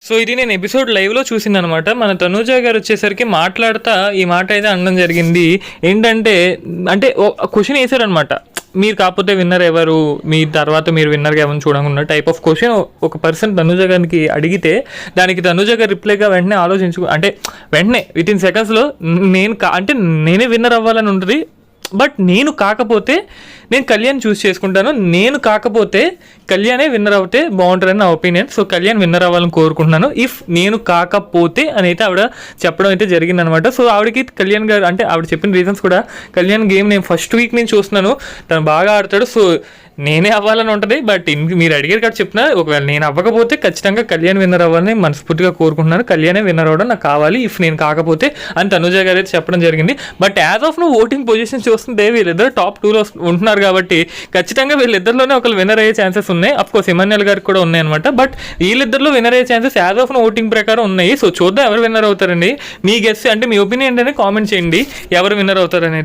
So ఇది నేను episode లైవ్లో చూసిందనమాట. మన తనూజ గారు వచ్చేసరికి మాట్లాడుతా ఈ మాట అయితే అనడం జరిగింది. ఏంటంటే క్వశ్చన్ వేసారనమాట, మీరు కాకపోతే విన్నర్ ఎవరు, మీ తర్వాత మీరు విన్నర్గా ఎవరు చూడకుండా టైప్ ఆఫ్ క్వశ్చన్ ఒక పర్సన్ తనూజ గారికి అడిగితే దానికి తనూజ గారు రిప్లైగా వెంటనే వెంటనే విత్ ఇన్ సెకండ్స్లో నేనే విన్నర్ అవ్వాలని ఉంటుంది. బట్ నేను కాకపోతే నేను కళ్యాణ్ చూస్ చేసుకుంటాను, నేను కాకపోతే కళ్యాణే విన్నర్ అవుతే బాగుంటుందని నా ఒపీనియన్. సో కళ్యాణ్ విన్నర్ అవ్వాలని కోరుకుంటున్నాను. ఇఫ్ నేను కాకపోతే అని అయితే ఆవిడ చెప్పడం అయితే జరిగిందనమాట. సో ఆవిడకి కళ్యాణ్ గారు ఆవిడ చెప్పిన రీజన్స్ కూడా, కళ్యాణ్ గేమ్ నేను ఫస్ట్ వీక్ నుంచి చూస్తున్నాను, తను బాగా ఆడతాడు, సో నేనే అవ్వాలని ఉంటుంది. బట్ మీరు అడిగారు కాబట్టి చెప్తున్నా, ఒకవేళ నేను అవ్వకపోతే ఖచ్చితంగా కళ్యాణ్ విన్నర్ అవ్వాలని మనస్ఫూర్తిగా కోరుకుంటున్నాను. కళ్యాణే విన్నర్ అవ్వడం నాకు కావాలి ఇఫ్ నేను కాకపోతే అని తనూజ గారు అయితే చెప్పడం జరిగింది. బట్ యాజ్ ఆఫ్ నువ్వు ఓటింగ్ పొజిషన్ చూస్తుంటే వీళ్ళిద్దరు టాప్ 2లో ఉంటున్నారు కాబట్టి ఖచ్చితంగా వీళ్ళిద్దరిలోనే ఒకరు విన్నర్ అయ్యే ఛాన్సెస్ ఉన్నాయి. అఫ్కోర్స్ ఇమాన్యుయల్ గారికి కూడా ఉన్నాయి అనమాట. బట్ వీళ్ళిద్దరిలో విన్నర్ అయ్యే ఛాన్సెస్ యాజ్ ఆఫ్ ఓటింగ్ ప్రకారం ఉన్నాయి. సో చూద్దాం ఎవరు విన్నర్ అవుతారండి. మీ గెస్ మీ ఒపీనియన్ ఏంటనే కామెంట్ చేయండి, ఎవరు విన్నర్ అవుతారనేది.